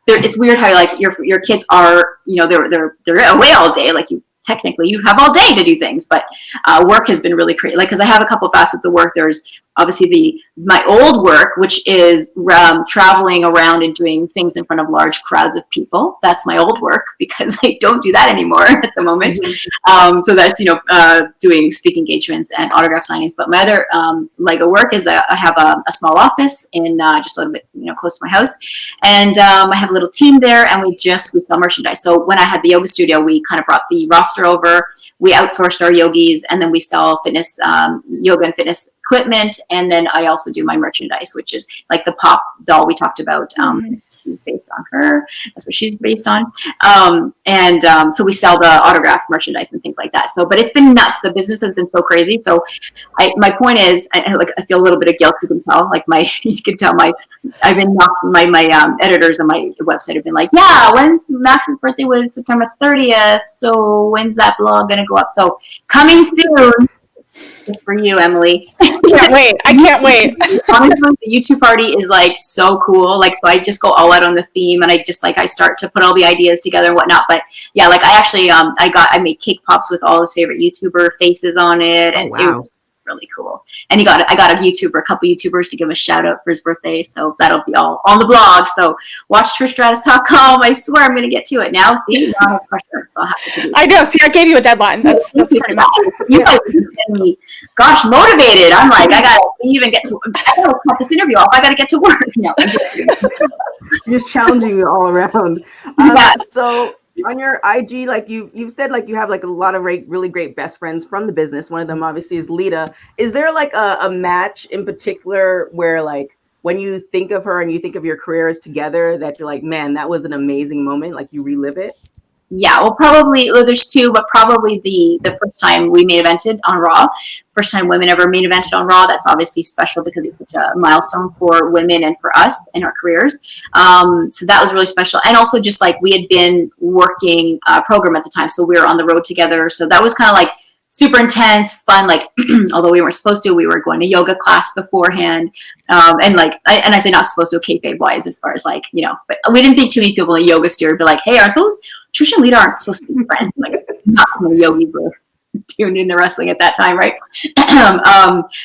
it's weird how like your kids are, they're away all day. Like technically you have all day to do things, but work has been really crazy. Like, because I have a couple of facets of work. There's obviously my old work, which is traveling around and doing things in front of large crowds of people. That's my old work because I don't do that anymore at the moment. So that's, doing speaking engagements and autograph signings. But my other Lego work is I have a small office in just a little bit, close to my house. And I have a little team there, and we sell merchandise. So when I had the yoga studio, we kind of brought the roster over. We outsourced our yogis, and then we sell fitness, yoga and fitness equipment. And then I also do my merchandise, which is like the pop doll we talked about. She's based on her. That's what she's based on. So we sell the autograph merchandise and things like that. So, but it's been nuts. The business has been so crazy. So my point is, I feel a little bit of guilt. You can tell, I've been my editors on my website have been like, yeah, when's Max's birthday was September 30th. So when's that blog going to go up? So coming soon. For you, Emily. I can't wait. Honestly, the YouTube party is like so cool. Like, so I just go all out on the theme, and I just I start to put all the ideas together and whatnot. But yeah, I actually I made cake pops with all his favorite YouTuber faces on it, and really cool. And I got a couple YouTubers to give him a shout out for his birthday. So that'll be all on the blog. So watch TrishStratus.com. I swear I'm going to get to it now. See, now I have pressure, so I'll have to do it. I know. See, I gave you a deadline. That's pretty much. You guys are just getting me, motivated. I'm like, I got to leave and I got to cut this interview off. I got to get to work. No, just challenging you all around. So on your IG, like you've said, like you have like a lot of really great best friends from the business. One of them obviously is Lita. Is there like a match in particular where like when you think of her and you think of your careers together that you're like, man, that was an amazing moment, like you relive it? Yeah, well, there's two, but probably the first time we main evented on Raw, first time women ever main evented on Raw. That's obviously special because it's such a milestone for women and for us in our careers. So that was really special. And also just like we had been working a program at the time, so we were on the road together. So that was kind of like super intense, fun. Like, although we weren't supposed to, we were going to yoga class beforehand. And like, I say not supposed to, kayfabe wise, as far as like, you know, but we didn't think too many people in the yoga studio would be like, hey, aren't those Trish and Lita aren't supposed to be friends? Like, not too many yogis were tuned into wrestling at that time, right?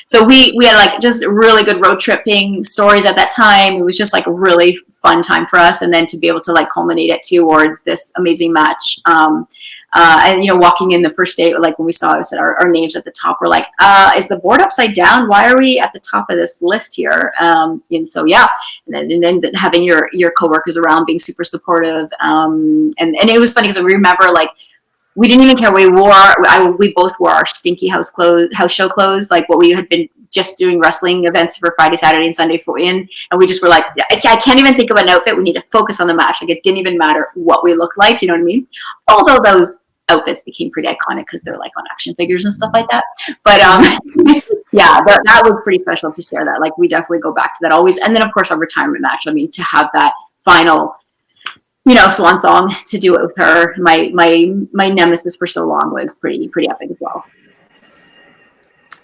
So we had like just really good road tripping stories at that time. It was just like a really fun time for us. And then to be able to like culminate it towards this amazing match. And, you know, walking in the first day, like when we saw us, our names at the top, we're like, is the board upside down? Why are we at the top of this list here? And so, yeah. And then having your coworkers around being super supportive. And it was funny because I remember like, we didn't even care what we wore. We both wore our stinky house show clothes, like what we had been just doing wrestling events for Friday, Saturday, and Sunday and we just were like, I can't even think of an outfit. We need to focus on the match. Like it didn't even matter what we looked like, you know what I mean? Although those outfits became pretty iconic because they're like on action figures and stuff like that. But yeah, that was pretty special to share that. Like we definitely go back to that always. And then of course our retirement match. I mean, to have that final, you know, swan song, to do it with her, my nemesis for so long, was pretty epic as well.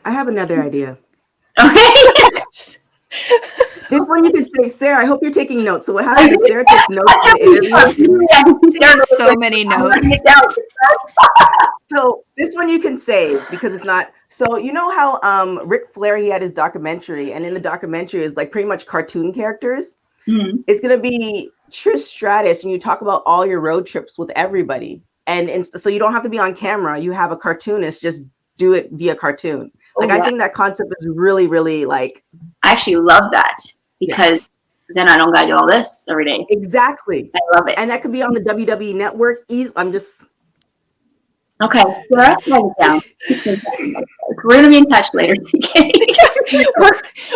I have another idea. Okay. This one you can say, Sarah, I hope you're taking notes. So what happens is Sarah takes notes in the interview. There's so many notes. So this one you can save because it's not. So you know how Ric Flair, he had his documentary, and in the documentary is like pretty much cartoon characters. Mm-hmm. It's gonna be Trish Stratus, and you talk about all your road trips with everybody, and so you don't have to be on camera. You have a cartoonist just do it via cartoon. Like I think that concept is really, really like. I actually love that because then I don't gotta do all this every day. Exactly. I love it. And that could be on the WWE network. I'm just. Okay, so write it down. We're gonna be in touch later, TK.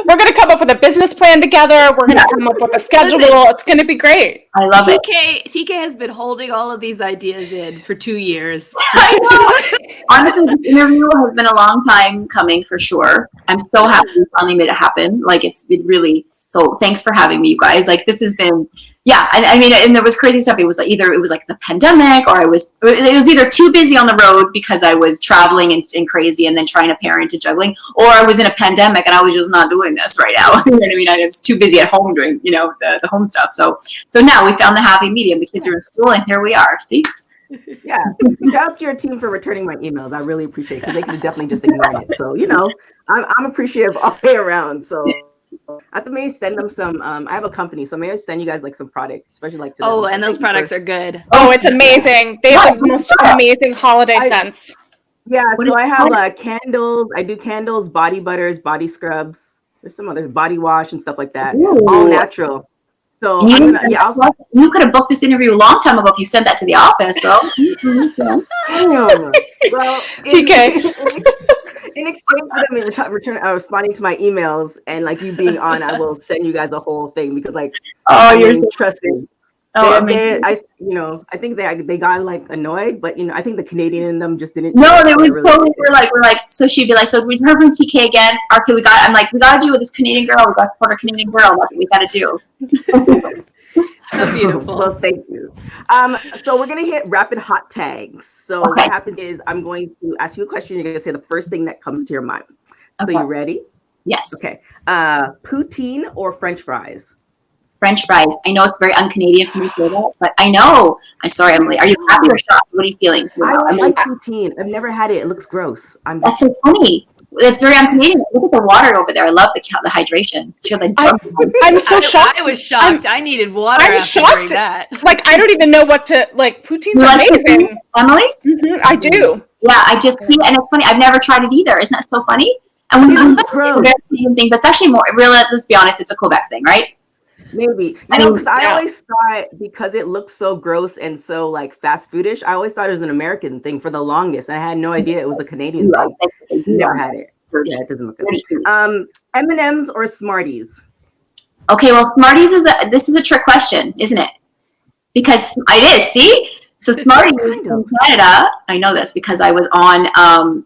we're gonna come up with a business plan together. We're gonna come up with a schedule. It's gonna be great. I love it. TK has been holding all of these ideas in for 2 years. I know. Honestly, this interview has been a long time coming for sure. I'm so happy we finally made it happen. Like it's been really. So thanks for having me, you guys. Like this has been, I mean, and there was crazy stuff. It was like either the pandemic, or it was either too busy on the road because I was traveling and crazy, and then trying to parent and juggling, or I was in a pandemic and I was just not doing this right now. You know what I mean? I was too busy at home doing, you know, the home stuff. So now we found the happy medium. The kids are in school, and here we are. See. Yeah, shout out to your team for returning my emails. I really appreciate it because they can definitely just ignore it. So you know, I'm appreciative all the way around. So. I have to maybe send them some. I have a company, so maybe I'll send you guys like some products, especially like. Oh, and those products are good. Oh, it's amazing. They have the most amazing holiday scents. Yeah, so I have candles. I do candles, body butters, body scrubs. There's some others, body wash and stuff like that. Ooh. All natural. So you could have booked this interview a long time ago if you sent that to the office, bro. Damn. Well, TK. In exchange for them responding to my emails and like you being on, I will send you guys a whole thing because like you're so trusting. I think they got like annoyed, but you know I think the Canadian in them just didn't. No, it was really totally. We're like. So she'd be like, so we heard from TK again. Okay, I'm like, we gotta do with this Canadian girl. We gotta support our Canadian girl. That's what we gotta do. So beautiful. Well, thank you. So we're gonna hit rapid hot tags. So what happens is I'm going to ask you a question. You're gonna say the first thing that comes to your mind. So you ready? Yes. Okay. Poutine or French fries? French fries. I know it's very un-Canadian for me to say that, but I know. I'm sorry, Emily. Are you happy or shocked? What are you feeling? I like poutine. I've never had it. It looks gross. That's so funny. It's very un-Canadian. Look at the water over there. I love the hydration. I'm so shocked. I was shocked. I needed water. I'm after shocked. Hearing that. Like, I don't even know what to like. Poutine's amazing. Emily? Mm-hmm, I do. Yeah, I just see, and it's funny. I've never tried it either. Isn't that so funny? And when you thing, that's actually more. Really, let's be honest. It's a Quebec thing, right? Maybe. Because I always thought, because it looks so gross and so like fast foodish, I always thought it was an American thing for the longest. I had no idea it was a Canadian thing. Never had it. Yeah, it doesn't look good. M&M's or Smarties? Okay, well, Smarties this is a trick question, isn't it? Because it is. See, so Smarties in Canada. I know this because I was on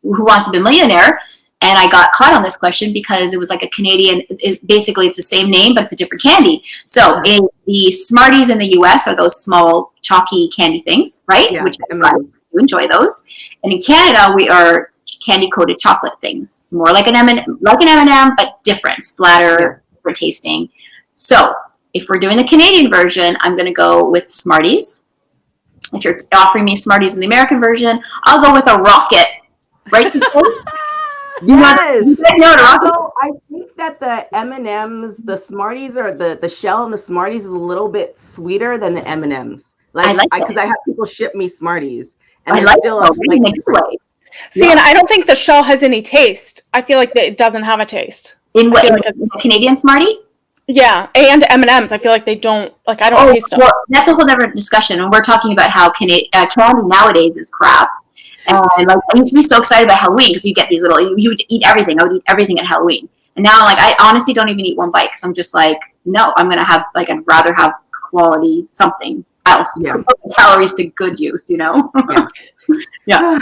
Who Wants to Be a Millionaire. And I got caught on this question because it was like a Canadian, basically it's the same name, but it's a different candy. So the Smarties in the US are those small chalky candy things, right? Yeah, which I do enjoy those. And in Canada, we are candy coated chocolate things, more like an M&M, but different, flatter, different tasting. So if we're doing the Canadian version, I'm going to go with Smarties. If you're offering me Smarties in the American version, I'll go with a Rocket, right? Yes. Although I think that the M&Ms, the Smarties, or the shell and the Smarties is a little bit sweeter than the M&Ms. Because I have people ship me Smarties, and it's still a slight difference. See, and I don't think the shell has any taste. I feel like it doesn't have a taste. In what? Like a Canadian Smartie? Yeah, and M&Ms. I feel like they don't. Like I don't taste them. Well, that's a whole different discussion. And we're talking about how candy nowadays is crap. And like, I used to be so excited about Halloween because you get these little, you would eat everything. I would eat everything at Halloween. And now, like, I honestly don't even eat one bite because I'm just like, no, I'm going to have, like, I'd rather have quality something else. Yeah. Calories to good use, you know? Yeah.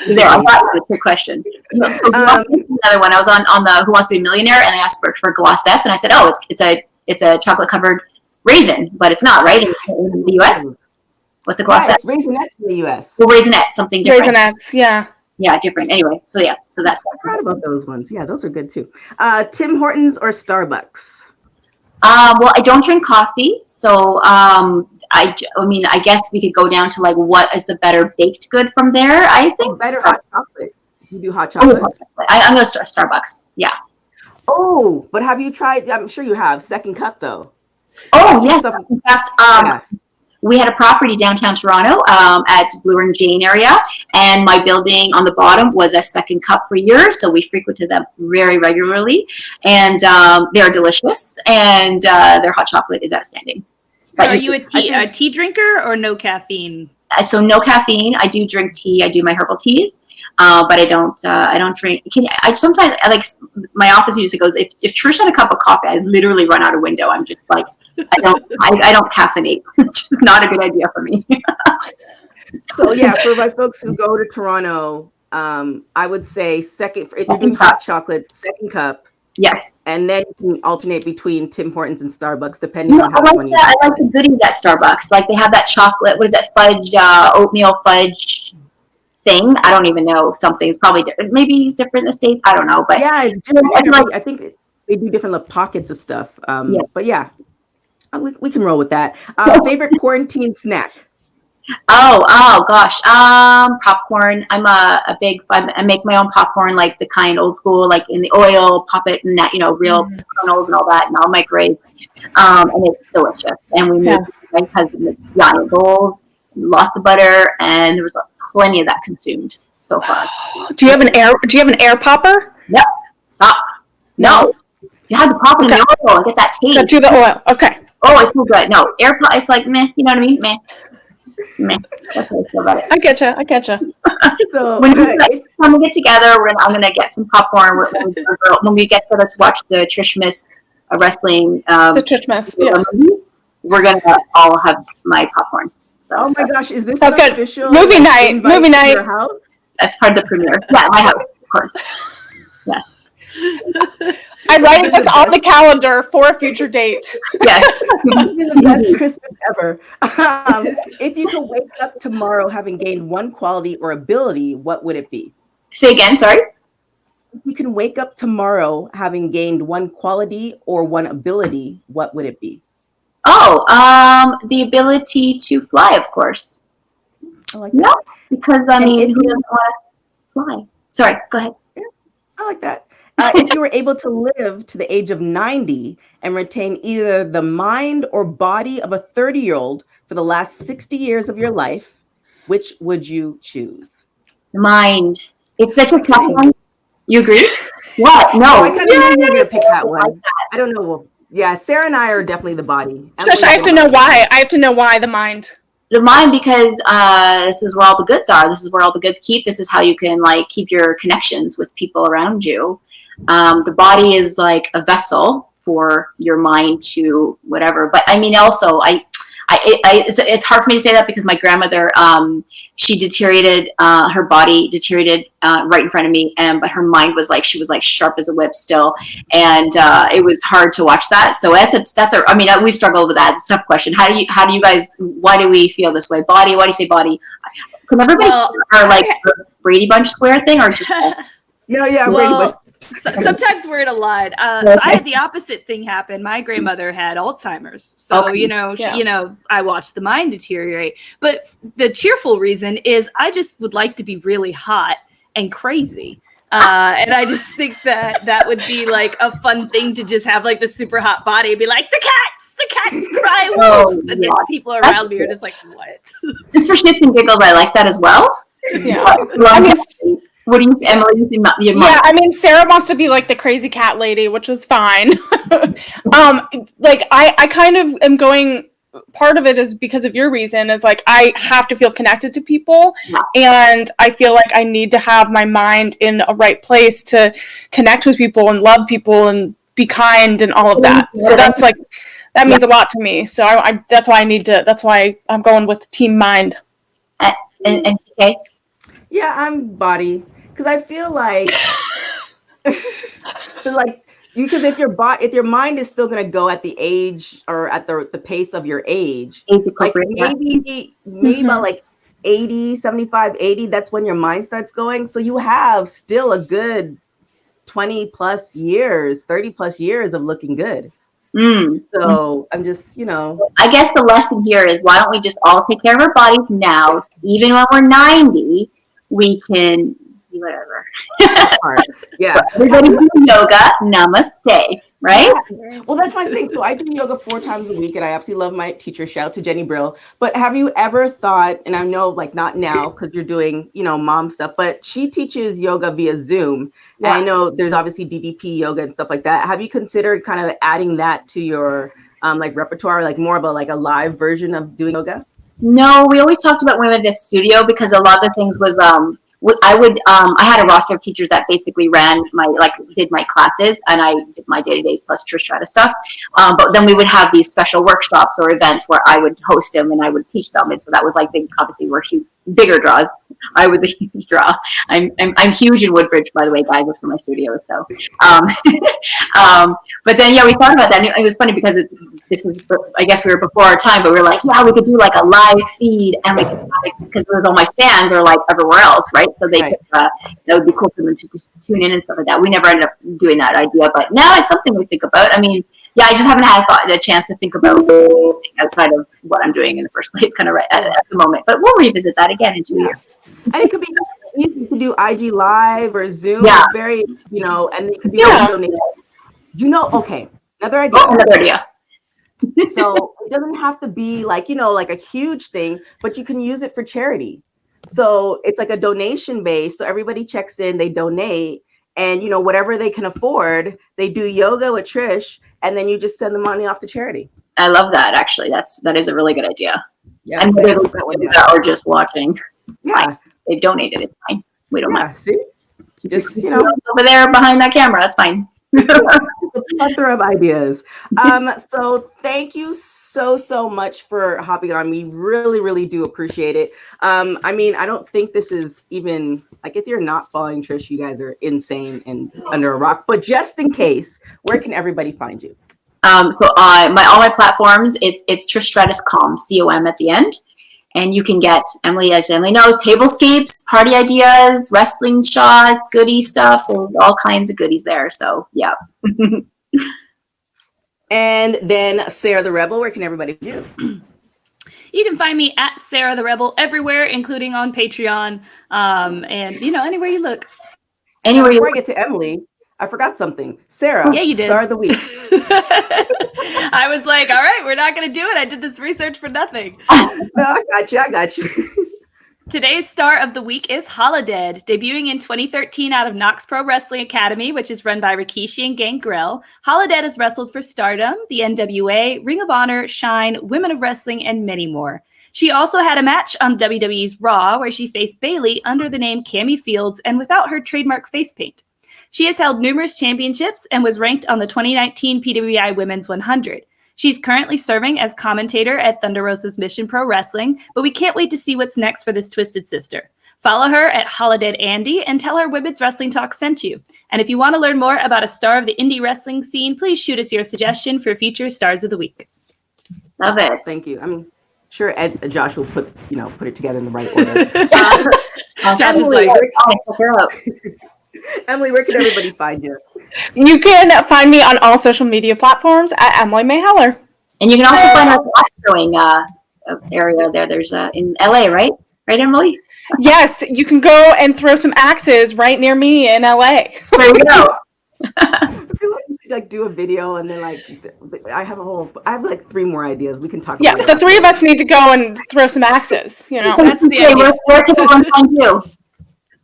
There, I thought that was a trick question. Another one. I was on the Who Wants to Be a Millionaire, and I asked for glossettes, and I said, oh, it's a chocolate-covered raisin, but it's not, right? In the U.S.? What's the glossette? It's Raisinets in the U.S. Well, Raisinets, something different. Raisinets, yeah. Yeah, different. Anyway, so that. I'm proud about those ones. Yeah, those are good too. Tim Hortons or Starbucks? Well, I don't drink coffee, so I mean, I guess we could go down to like what is the better baked good from there. I think better hot chocolate. You do hot chocolate. I'm gonna start Starbucks. Yeah. Oh, but have you tried? I'm sure you have. Second Cup though. Oh yes. In fact, we had a property downtown Toronto at Bloor and Jane area, and my building on the bottom was a Second Cup for years, so we frequented them very regularly, and they're delicious, and their hot chocolate is outstanding. So are you a tea drinker or no caffeine? So no caffeine. I do drink tea. I do my herbal teas, but I don't drink. Sometimes like my office usually goes, if Trish had a cup of coffee, I'd literally run out a window. I'm just like, I don't caffeinate. It's just not a good idea for me. So yeah, for my folks who go to Toronto, I would say if you're doing hot chocolate, Second Cup. Yes. And then you can alternate between Tim Hortons and Starbucks depending on how much money you have. I like the goodies at Starbucks. Like they have that chocolate, what is that, fudge, oatmeal fudge thing? I don't even know. Something's probably different. Maybe it's different in the States. I don't know. But yeah, it's different. I think they do different little pockets of stuff. But yeah, we can roll with that. Favorite quarantine snack? Oh gosh. Popcorn. I'm a big, I make my own popcorn, like the kind old school, like in the oil, pop it and that, real kernels and all that, and I'll microwave. And it's delicious. And we made my husband the giant bowls, lots of butter, and there was plenty of that consumed so far. Do you have an air popper? Yep. Stop. No. You have to pop it in the oil and get that taste. Do the oil. Okay. Oh, it's so good. No, air pop. It's like meh. You know what I mean? Meh. That's how I feel about it. I getcha. So when we get together, I'm gonna get some popcorn. When we get together to watch the Trishmas wrestling, the Trishmas, movie, we're gonna all have my popcorn. So, oh my gosh, is this an official movie night? Movie night. Your house? That's part of the premiere. Yeah, my house, of course. Yes. I'm writing this on the calendar for a future date. Yeah. The best Christmas ever. If you could wake up tomorrow having gained one quality or ability, what would it be? Say again, sorry? If you can wake up tomorrow having gained one quality or one ability, what would it be? Oh, the ability to fly, of course. I like that. No, because who doesn't want to fly? Sorry, go ahead. I like that. If you were able to live to the age of 90 and retain either the mind or body of a 30-year-old for the last 60 years of your life, which would you choose? Mind. It's such a tough one. You agree? What? No. I kind of knew you were going to pick that one. I don't know. Well, yeah, Sarah and I are definitely the body. Trish, I have to know why. I have to know why the mind. The mind, because this is where all the goods are. This is where all the goods keep. This is how you can like keep your connections with people around you. The body is like a vessel for your mind to whatever. But I mean, also, it's hard for me to say that because my grandmother, she deteriorated, her body deteriorated right in front of me, but her mind was like, she was like sharp as a whip still, and it was hard to watch that. So I mean, we've struggled with that. It's a tough question. How do you guys? Why do we feel this way? Body? Why do you say body? Can everybody are like Brady Bunch square thing or just? Yeah, Brady Bunch. Sometimes we're in a line. So I had the opposite thing happen. My grandmother had Alzheimer's. So, I watched the mind deteriorate. But the cheerful reason is I just would like to be really hot and crazy. And I just think that would be like a fun thing to just have like the super hot body and be like, the cats cry wolf. And then people around me are just like, what? Just for shits and giggles, I like that as well. Yeah. I mean, what do you say, Emily? Yeah, I mean, Sarah wants to be like the crazy cat lady, which is fine. Like I kind of am going, part of it is because of your reason, is like I have to feel connected to people, and I feel like I need to have my mind in a right place to connect with people and love people and be kind and all of that. So that's like, that means a lot to me. So that's why I'm going with team mind. And TK? Yeah, I'm body. Because I feel like, because if your mind is still going to go at the age or at the pace of your age, like maybe about like 80, 75, 80, that's when your mind starts going. So you have still a good 20 plus years, 30 plus years of looking good. So I'm just, I guess the lesson here is why don't we just all take care of our bodies now, even when we're 90, we can do whatever. Yeah. Everybody do yoga. Namaste. Right? Yeah. Well, that's my thing. So I do yoga 4 times a week, and I absolutely love my teacher. Shout out to Jenny Brill. But have you ever thought, and I know like not now because you're doing, mom stuff, but she teaches yoga via Zoom. Yeah. And I know there's obviously DDP yoga and stuff like that. Have you considered kind of adding that to your like repertoire, like more of a live version of doing yoga? No, we always talked about women at the studio because a lot of the things was I had a roster of teachers that basically did my classes, and I did my day-to-days plus Trish Stratus stuff. But then we would have these special workshops or events where I would host them and I would teach them. And so that was like obviously were bigger draws. I was a huge draw. I'm huge in Woodbridge, by the way, guys. That's for my studio. So, but then we thought about that. And it was funny because I guess we were before our time, but we were like, we could do like a live feed, and we could because it was all my fans are like everywhere else, right? So they could, that would be cool for them to just tune in and stuff like that. We never ended up doing that idea, but now it's something we think about. I mean, I just haven't had the chance to think about anything outside of what I'm doing in the first place, kind of right at the moment. But we'll revisit that again in 2 years. And it could be easy to do IG Live or Zoom. Yeah. It's very, and it could be donated. Okay, another idea. Oh, another idea. So it doesn't have to be like a huge thing, but you can use it for charity. So it's like a donation base. So everybody checks in, they donate, and whatever they can afford, they do yoga with Trish, and then you just send the money off to charity. I love that. Actually, that is a really good idea. Yeah, and they or just watching. It's fine. They've donated. It's fine. We don't mind. See, just over there behind that camera. That's fine. A plethora of ideas. So thank you so much for hopping on. We really, really do appreciate it. I mean, I don't think this is even like, if you're not following Trish, you guys are insane and under a rock. But just in case, where can everybody find you? So all my platforms, it's Trish Stratus com at the end. And you can get Emily, as Emily knows, tablescapes, party ideas, wrestling shots, goodie stuff. There's all kinds of goodies there. So, yeah. And then Sarah the Rebel, where can everybody do? You can find me at Sarah the Rebel everywhere, including on Patreon, and anywhere you look. Anywhere you Before I get to Emily, I forgot something. Sarah, Yeah, you did. Star of the Week. I was like, all right, we're not going to do it. I did this research for nothing. No, I got you. Today's star of the week is Holodead. Debuting in 2013 out of Knox Pro Wrestling Academy, which is run by Rikishi and Gangrel, Holodead has wrestled for Stardom, the NWA, Ring of Honor, Shine, Women of Wrestling, and many more. She also had a match on WWE's Raw where she faced Bayley under the name Cammie Fields and without her trademark face paint. She has held numerous championships and was ranked on the 2019 PWI Women's 100. She's currently serving as commentator at Thunder Rosa's Mission Pro Wrestling, but we can't wait to see what's next for this twisted sister. Follow her at Holodead Andy and tell her Women's Wrestling Talk sent you. And if you want to learn more about a star of the indie wrestling scene, please shoot us your suggestion for future stars of the week. love it. Thank you. I mean, sure, Josh will put it together in the right order. Josh is Emily, like, Emily, where can everybody find you? You can find me on all social media platforms at Emily May Heller. And you can also find our throwing area there. There's in LA, right? Right, Emily? Yes, you can go and throw some axes right near me in LA. There we go. I feel like we could do a video and then I have like 3 more ideas. We can talk Yeah, about the 3 of us need to go and throw some axes, that's the Okay, idea. where can everyone find you?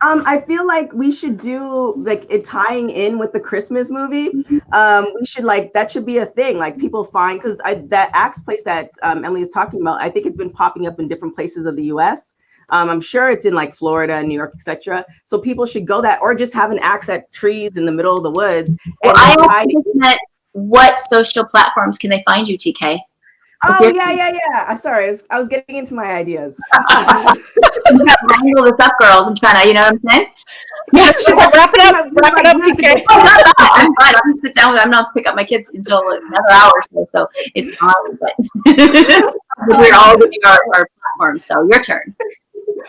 I feel like we should do it tying in with the Christmas movie. We should that should be a thing. Like people find because that axe place that Emily is talking about, I think it's been popping up in different places of the U.S. I'm sure it's in Florida, New York, etc. So people should go that or just have an axe at trees in the middle of the woods. Well, what social platforms can they find you, TK? Oh yeah. I'm sorry, I was getting into my ideas. Wrangle this up, girls. I'm trying to, you know what I'm saying? Yeah, she's like, wrap it up, TK. I'm fine. I'm gonna sit down. I'm not pick up my kids until another hour or so it's fine. But we're all doing our platforms. So your turn.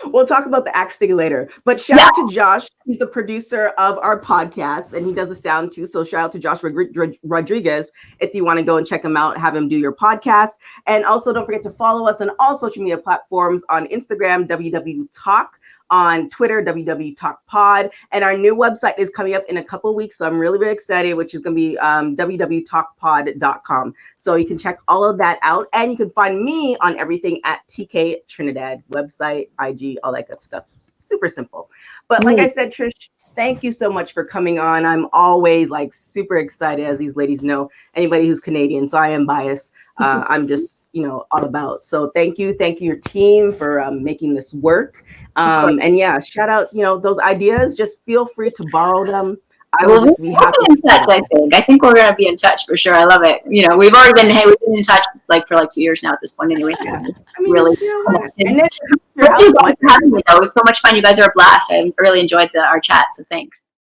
We'll talk about the axe thing later. But shout out to Josh. He's the producer of our podcast and he does the sound too. So shout out to Josh Rodriguez if you want to go and check him out, have him do your podcast. And also don't forget to follow us on all social media platforms on Instagram, WW Talk, on Twitter, WW Talk Pod. And our new website is coming up in a couple of weeks. So I'm really, really excited, which is going to be www.talkpod.com. So you can check all of that out. And you can find me on everything at TK Trinidad, website, IG, all that good stuff. Super simple. But like I said, Trish, thank you so much for coming on. I'm always super excited, as these ladies know, anybody who's Canadian. So I am biased. I'm just, all about. So thank you your team for making this work. And yeah, shout out, those ideas. Just feel free to borrow them. I will just be happy. In touch, I think we're gonna be in touch for sure. I love it. We've already been in touch for 2 years now at this point. Anyway, Yeah. I mean, really. And then, Thank you guys for having me. Though. It was so much fun. You guys are a blast. I really enjoyed our chat. So thanks.